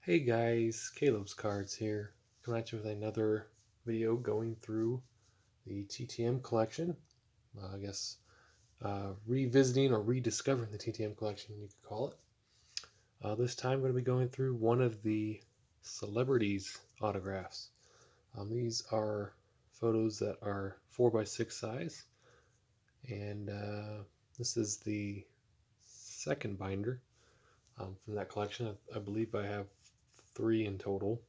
Hey guys, Caleb's Cards here, coming at you with another video going through the TTM collection. Revisiting or rediscovering the TTM collection, you could call it. This time I'm going to be going through one of the celebrities' autographs. These are photos that are 4x6 size, and this is the second binder from that collection. I believe I have 3 in total.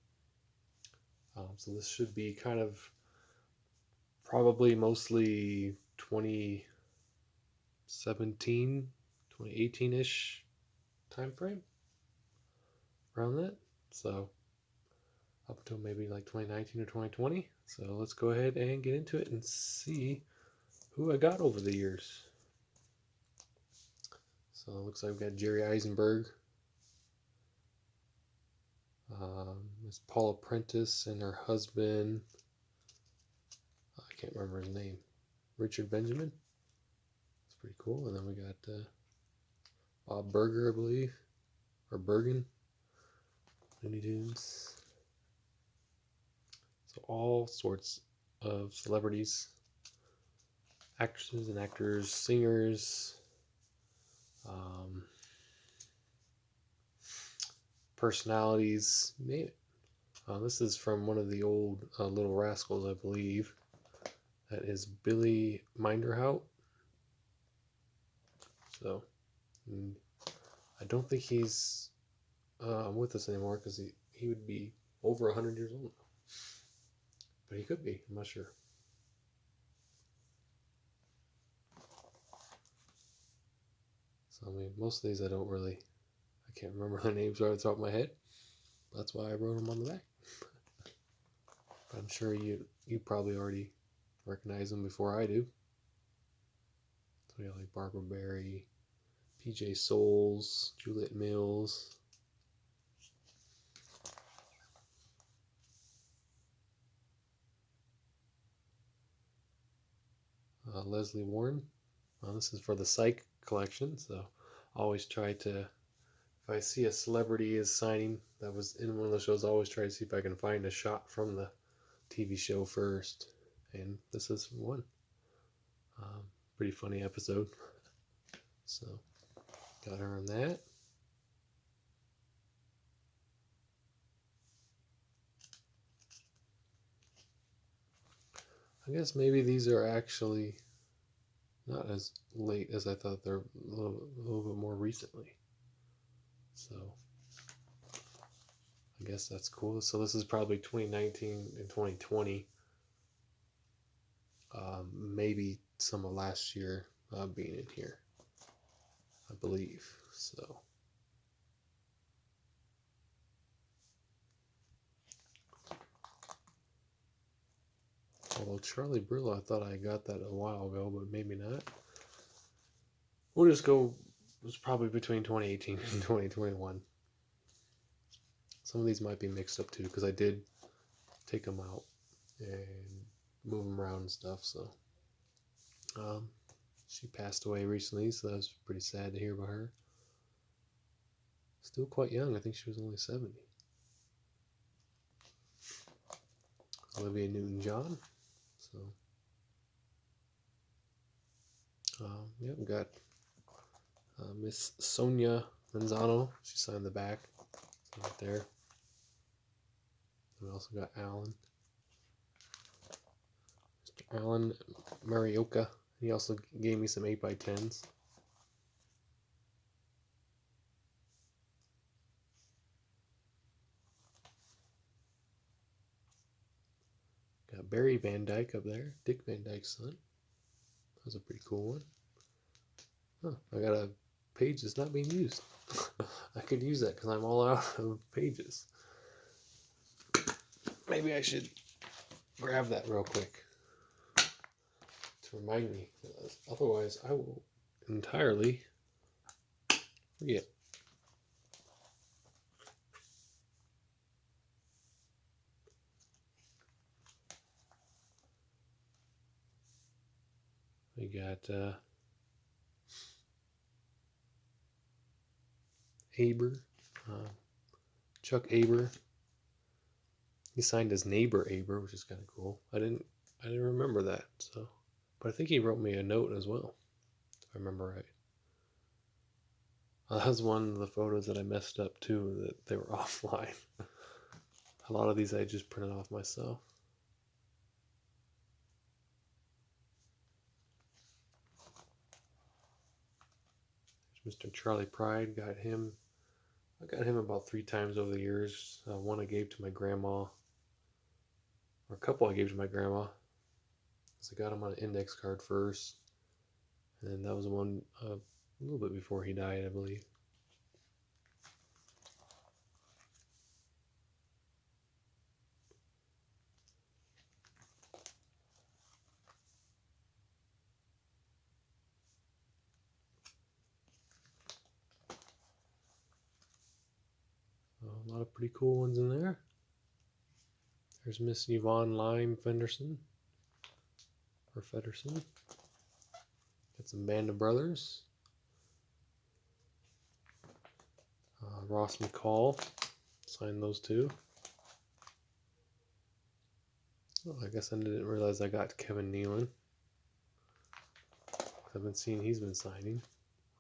So this should be kind of probably mostly 2017, 2018-ish time frame, around that. So up until maybe like 2019 or 2020. So let's go ahead and get into it and see who I got over the years. So it looks like we've got Jerry Eisenberg, Miss Paula Prentice and her husband, I can't remember his name, Richard Benjamin. That's pretty cool. And then we got Bob Berger, I believe, or Bergen, Looney Tunes. So all sorts of celebrities, actresses and actors, singers, personalities, you name it. This is from one of the old Little Rascals, I believe. That is Billy Minderhout. So, I don't think he's with us anymore because he would be over 100 years old now. But he could be, I'm not sure. So, I mean, most of these I can't remember their names right off the top of my head. That's why I wrote them on the back. But I'm sure you probably already recognize them before I do. So we got like Barbara Barry, PJ Souls, Juliet Mills. Leslie Warren. This is for the Psych collection, so I always try to, if I see a celebrity is signing that was in one of the shows, I always try to see if I can find a shot from the TV show first. And this is one. Pretty funny episode. So, got her on that. I guess maybe these are actually not as late as I thought. They're a little bit more recently. So I guess that's cool. So this is probably 2019 and 2020. Maybe some of last year being in here, I believe. So although Charlie Brillo, I thought I got that a while ago, but maybe not. We'll just go, it was probably between 2018 and 2021. Some of these might be mixed up too, because I did take them out and move them around and stuff. So she passed away recently, so that was pretty sad to hear about her. Still quite young. I think she was only 70. Olivia Newton-John. So yeah, we got Miss Sonia Manzano. She signed the back right there. We also got Alan. Mr. Alan Marioka. He also gave me some 8x10s. Got Barry Van Dyke up there. Dick Van Dyke's son. That was a pretty cool one. Huh, I got a page that's not being used. I could use that because I'm all out of pages. Maybe I should grab that real quick to remind me. Otherwise, I will entirely forget. We got Aber, Chuck Aber. He signed as Neighbor Aber, which is kind of cool. I didn't remember that. So, but I think he wrote me a note as well, if I remember right. That was one of the photos that I messed up too, that they were offline. A lot of these I just printed off myself. There's Mr. Charlie Pride. I got him about 3 times over the years. One I gave to my grandma, or a couple I gave to my grandma. So I got him on an index card first, and then that was one a little bit before he died, I believe. A lot of pretty cool ones in there. There's Miss Yvonne Lime Fenderson. Or Fedderson. Got some Band of Brothers. Ross McCall. Signed those two. Oh, I guess I didn't realize I got Kevin Nealon. I've been seeing he's been signing.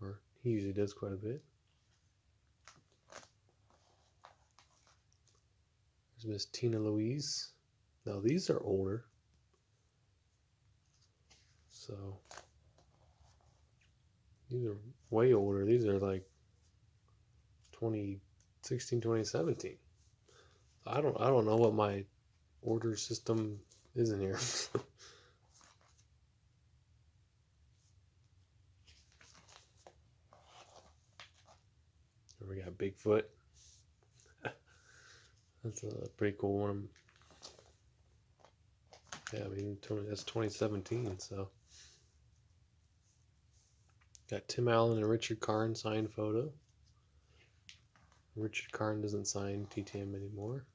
Or he usually does quite a bit. There's Miss Tina Louise. Now these are older. So these are way older. These are like 2016, 2017. I don't know what my order system is in here. Here we got Bigfoot. That's a pretty cool one. Yeah, I mean, that's 2017, so. Got Tim Allen and Richard Karn signed photo. Richard Karn doesn't sign TTM anymore.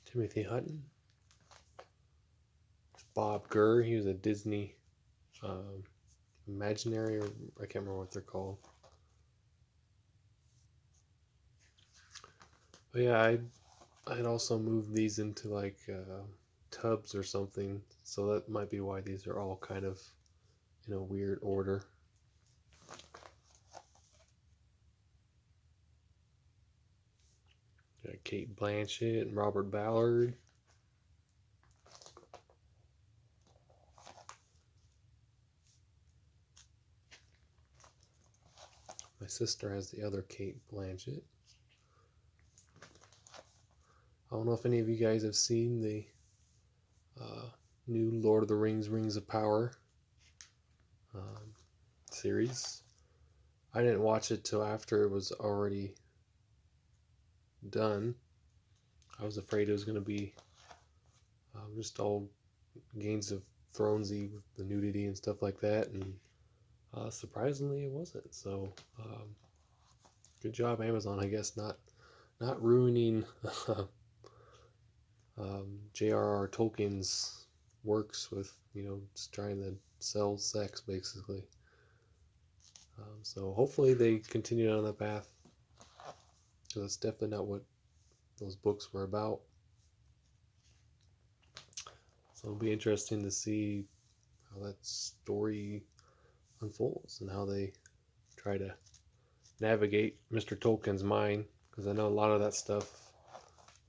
Timothy Hutton. Bob Gurr, he was a Disney Imaginary, or I can't remember what they're called. But yeah, I'd also moved these into like tubs or something, so that might be why these are all kind of in a weird order. Got Kate Blanchett and Robert Ballard. My sister has the other Kate Blanchett. I don't know if any of you guys have seen the new Lord of the Rings, Rings of Power series. I didn't watch it till after it was already done. I was afraid it was going to be just all Games of Thronesy with the nudity and stuff like that, and surprisingly it wasn't. So good job, Amazon, I guess, not ruining J.R.R. Tolkien's works with, just trying to sell sex, basically. So hopefully they continue on that path, because that's definitely not what those books were about. So it'll be interesting to see how that story unfolds and how they try to navigate Mr. Tolkien's mind, because I know a lot of that stuff,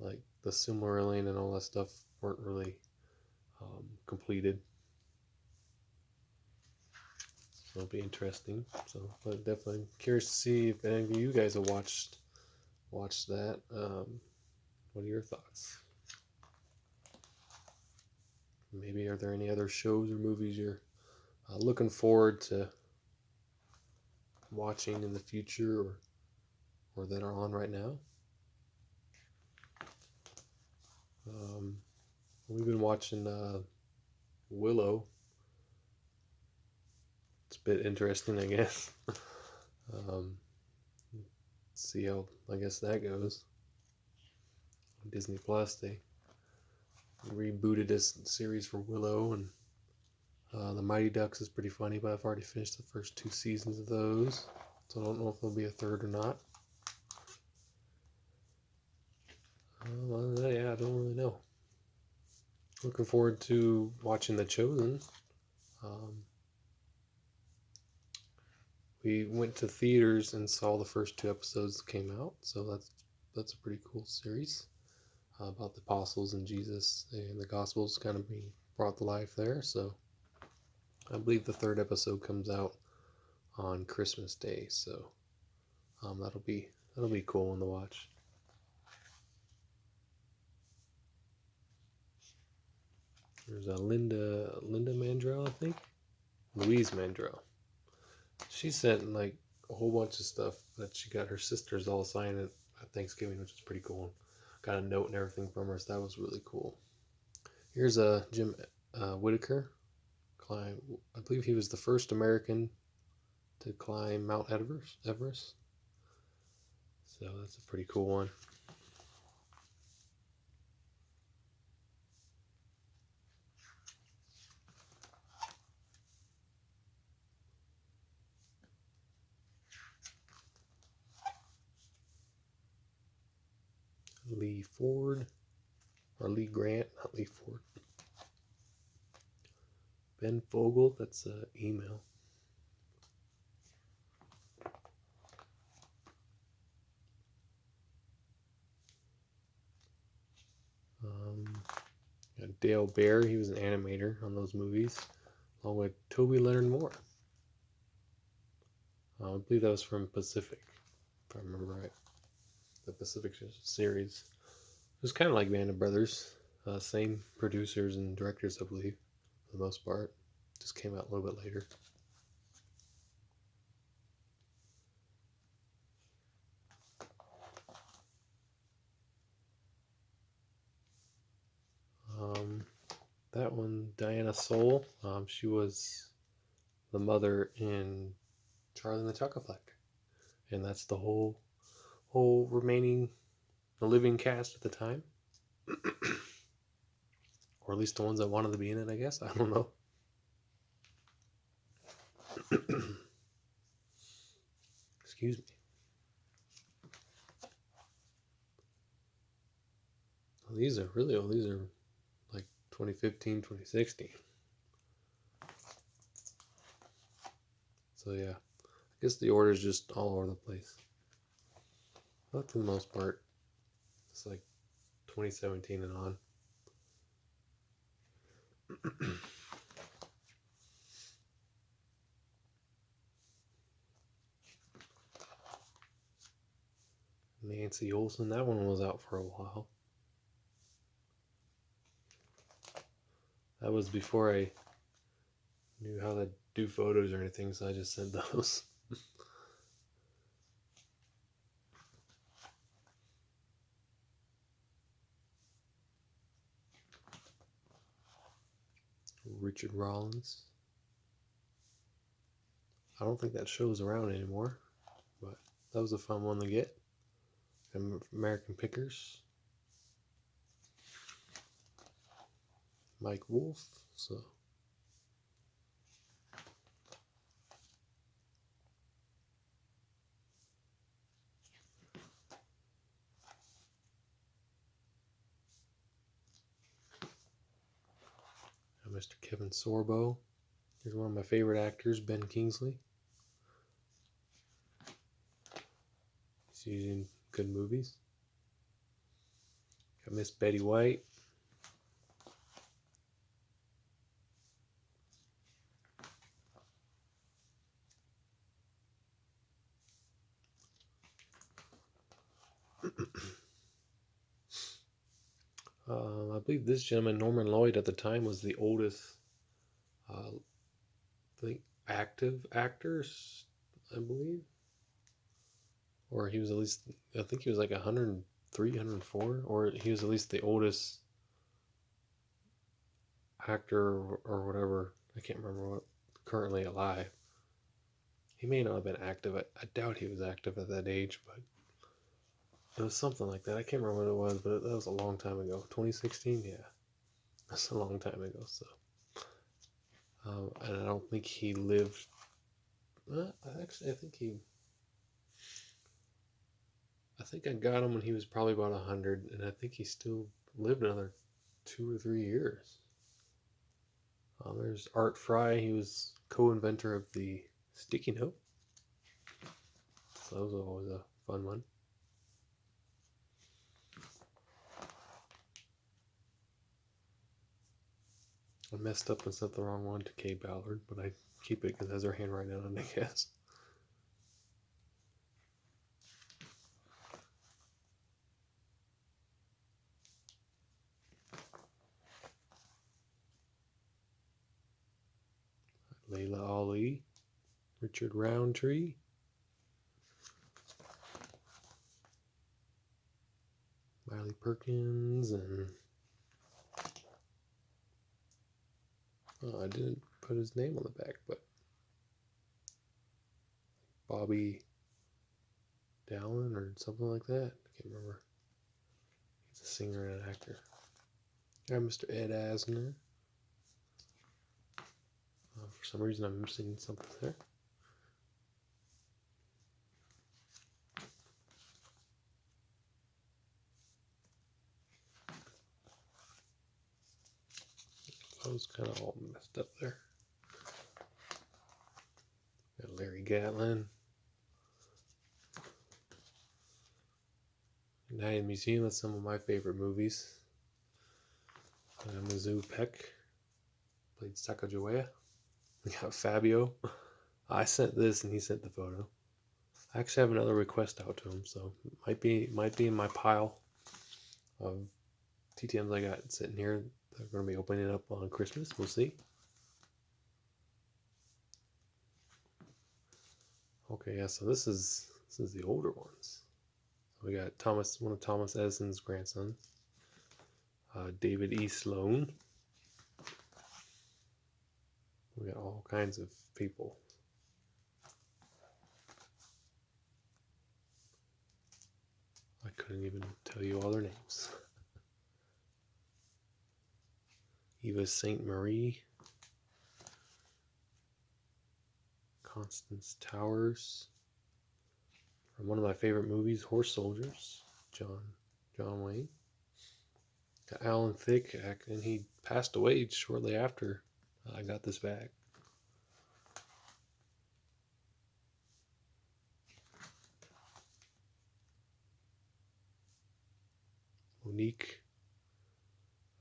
like the Silmarillion and all that stuff, weren't really completed. So it'll be interesting. So, but definitely curious to see if any of you guys have watched that. What are your thoughts? Maybe are there any other shows or movies you're looking forward to watching in the future, or that are on right now? We've been watching Willow. It's a bit interesting, I guess. See how, I guess, that goes. Disney Plus, they rebooted this series for Willow, and the Mighty Ducks is pretty funny, but I've already finished the first 2 seasons of those, so I don't know if there'll be a third or not. Other than that, yeah, I don't really know. Looking forward to watching The Chosen. We went to theaters and saw the first 2 episodes that came out, so that's a pretty cool series about the apostles and Jesus and the Gospels kind of being brought to life there. So I believe the 3rd episode comes out on Christmas Day, so that'll be cool one to watch. There's a Linda Mandrell, I think, Louise Mandrell. She sent like a whole bunch of stuff that she got her sisters all signed at Thanksgiving, which was pretty cool. Got a note and everything from her, so that was really cool. Here's a Jim Whittaker climb. I believe he was the first American to climb Mount Everest. So that's a pretty cool one. Lee Ford, or Lee Grant, not Lee Ford. Ben Fogel, that's an email. Dale Bear, he was an animator on those movies, along with Toby Leonard Moore. I believe that was from Pacific, if I remember right. The Pacific series. It was kind of like Band of Brothers. Same producers and directors, I believe, for the most part. Just came out a little bit later. That one, Diana Soul, she was the mother in Charlie and the Chocolate Factory, and that's the whole remaining the living cast at the time, or at least the ones that wanted to be in it. I guess I don't know. Excuse me. Well, these are really old. These are like 2015, 2016. So yeah, I guess the order is just all over the place. But for the most part, it's like 2017 and on. Nancy Olson, that one was out for a while. That was before I knew how to do photos or anything, so I just sent those. Richard Rollins. I don't think that show's around anymore, but that was a fun one to get. American Pickers. Mike Wolf. So Mr. Kevin Sorbo. Here's one of my favorite actors, Ben Kingsley. He's using good movies. Got Miss Betty White. I believe this gentleman, Norman Lloyd, at the time was the oldest, I think, active actors, I believe. Or he was at least, I think he was like 103, 104, or he was at least the oldest actor or whatever. I can't remember what, currently alive. He may not have been active. I doubt he was active at that age, but it was something like that. I can't remember what it was, but that was a long time ago. 2016, yeah, that's a long time ago. So, and I don't think he lived. Actually, I I think I got him when he was probably about 100, and I think he still lived another 2 or 3 years. There's Art Fry. He was co-inventor of the sticky note. So that was always a fun one. I messed up and sent the wrong one to Kay Ballard, but I keep it because it has her handwriting on it, I guess. Layla Ali, Richard Roundtree, Miley Perkins, and I didn't put his name on the back, but Bobby Dallin or something like that. I can't remember. He's a singer and an actor. Yeah, Mr. Ed Asner. For some reason, I'm missing something there. I was kind of all messed up there. Got Larry Gatlin. Night in the Museum. That's some of my favorite movies. Mizzou Peck played Sacagawea. We got Fabio. I sent this and he sent the photo. I actually have another request out to him, so it might be in my pile of TTMs I got sitting here. They're going to be opening it up on Christmas. We'll see. Okay, yeah. So this is the older ones. So we got one of Thomas Edison's grandsons, David E. Sloan. We got all kinds of people. I couldn't even tell you all their names. Eva St. Marie, Constance Towers, from one of my favorite movies, Horse Soldiers, John Wayne. Got Alan Thicke, and he passed away shortly after I got this bag. Monique,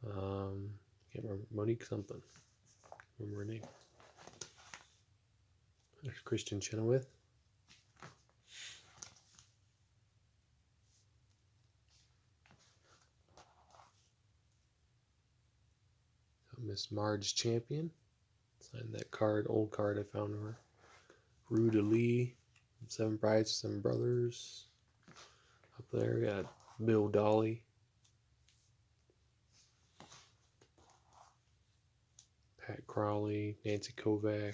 can't remember, Monique something. Remember her name. There's Christian Chenoweth. Miss Marge Champion. Signed that card, old card I found of her. Rue de Lee, Seven Brides, Seven Brothers. Up there, we got Bill Dolly. Pat Crowley, Nancy Kovac,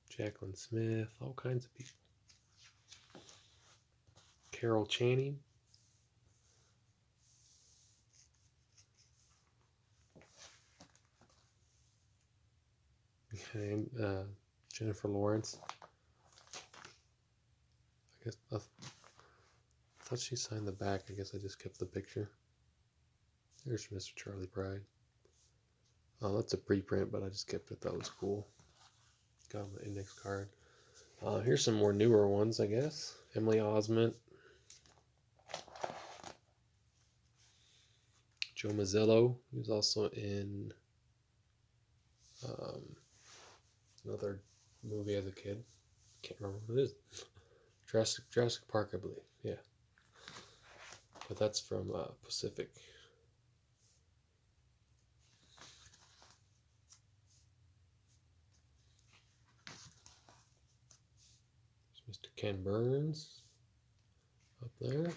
Jacqueline Smith, all kinds of people. Carol Channing. And Jennifer Lawrence. I guess I thought she signed the back. I guess I just kept the picture. There's Mr. Charlie Pride. Oh, that's a preprint, but I just kept it. That was cool. Got on the index card. Here's some more newer ones, I guess. Emily Osment. Joe Mazzello. He was also in another movie as a kid. Can't remember what it is. Jurassic Park, I believe. Yeah. But that's from Pacific. There's Mr. Ken Burns up there.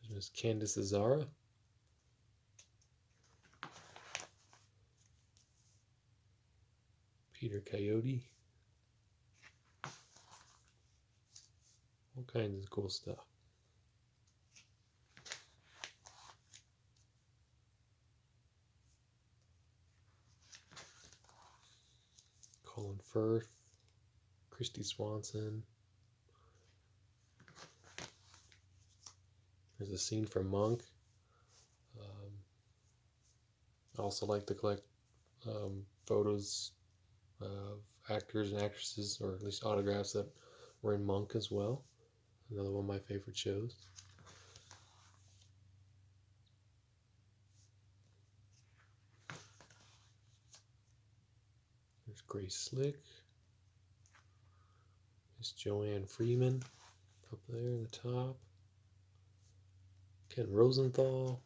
There's Miss Candace Azara. Peter Coyote. All kinds of cool stuff. Colin Firth, Christy Swanson. There's a scene from Monk. I also like to collect photos of actors and actresses, or at least autographs that were in Monk as well. Another one of my favorite shows. There's Grace Slick. There's Joanne Freeman up there in the top. Ken Rosenthal.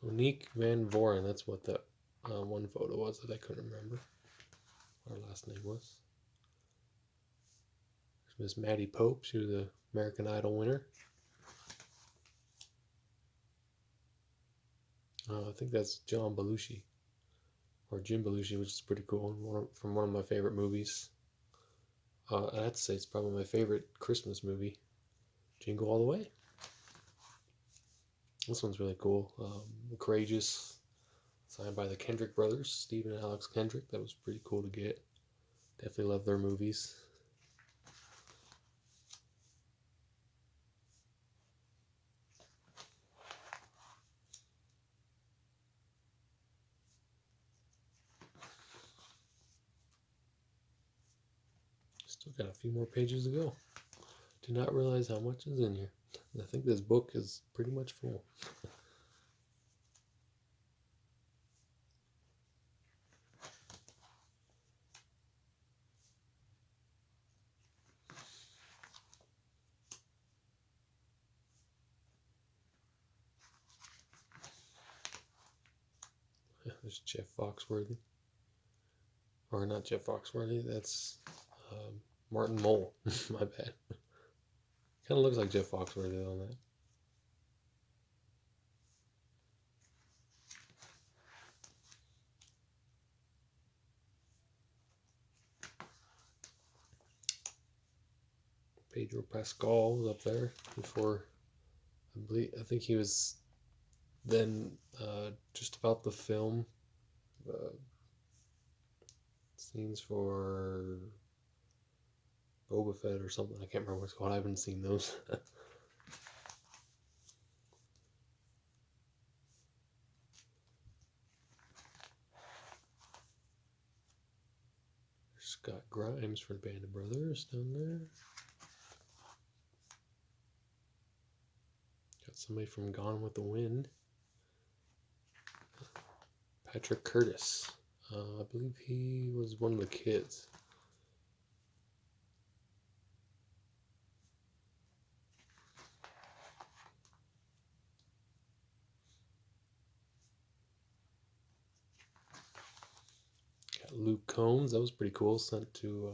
Monique Van Voren, that's what that one photo was that I couldn't remember what her last name was. There's Miss Maddie Pope, she was the American Idol winner. I think that's John Belushi, or Jim Belushi, which is pretty cool, from one of my favorite movies. I have to say it's probably my favorite Christmas movie, Jingle All the Way. This one's really cool. Courageous, signed by the Kendrick brothers, Steve and Alex Kendrick. That was pretty cool to get. Definitely love their movies. Still got a few more pages to go. Did not realize how much is in here. I think this book is pretty much full. There's Jeff Foxworthy. Or not Jeff Foxworthy, that's Martin Mull. My bad. Kind of looks like Jeff Foxworthy on that. Pedro Pascal was up there before. I think he was then just about the film scenes for Boba Fett or something. I can't remember what it's called. I haven't seen those. Scott Grimes for the Band of Brothers down there. Got somebody from Gone with the Wind. Patrick Curtis. I believe he was one of the kids. Got Luke Combs. That was pretty cool. Sent to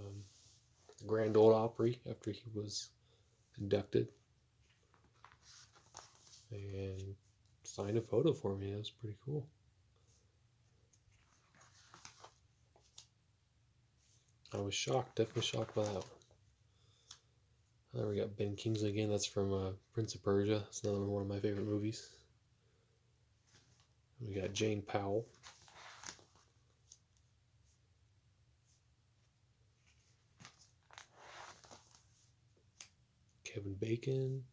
the Grand Ole Opry after he was inducted. And signed a photo for me. That was pretty cool. I was shocked, definitely shocked by that one. Then we got Ben Kingsley again. That's from Prince of Persia. That's another one of my favorite movies. We got Jane Powell. Kevin Bacon.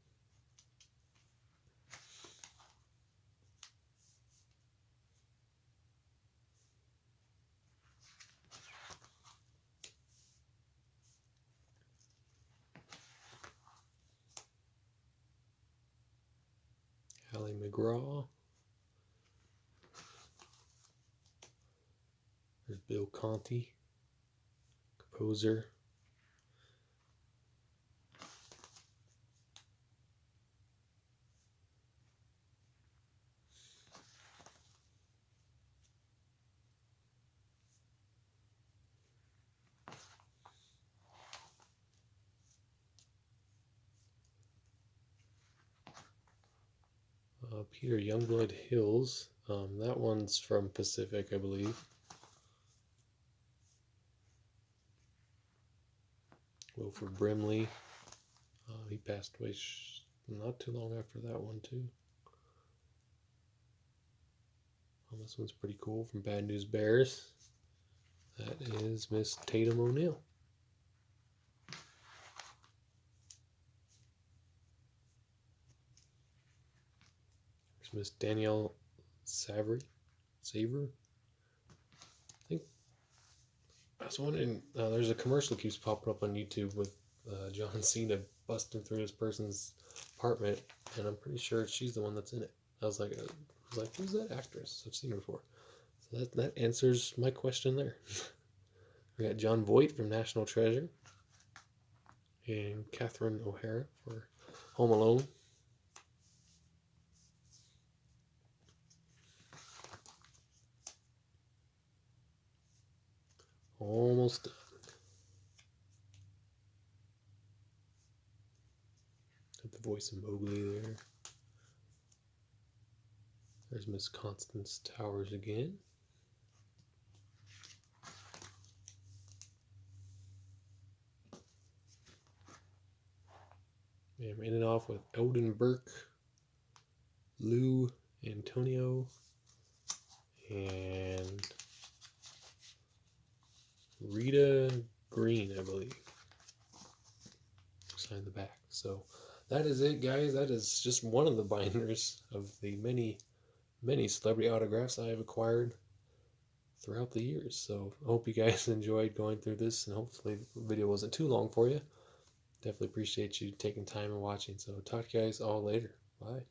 Hallie McGraw. There's Bill Conti, composer. Peter Youngblood Hills. That one's from Pacific, I believe. Wilford Brimley. He passed away not too long after that one, too. This one's pretty cool from Bad News Bears. That is Miss Tatum O'Neal. There's Miss Danielle Savary. I think I was wondering. There's a commercial that keeps popping up on YouTube with John Cena busting through this person's apartment, and I'm pretty sure she's the one that's in it. I was like, who's that actress? I've seen her before. So that answers my question there. We got John Voight from National Treasure, and Catherine O'Hara for Home Alone. Almost done. Got the voice of Mowgli there. There's Miss Constance Towers again. And we're ending off with Eldon Burke, Lou Antonio, and Rita Green, I believe. Sign the back. So that is it, guys. That is just one of the binders of the many celebrity autographs I have acquired throughout the years. So I hope you guys enjoyed going through this, and hopefully the video wasn't too long for you. Definitely appreciate you taking time and watching. So talk to you guys all later. Bye.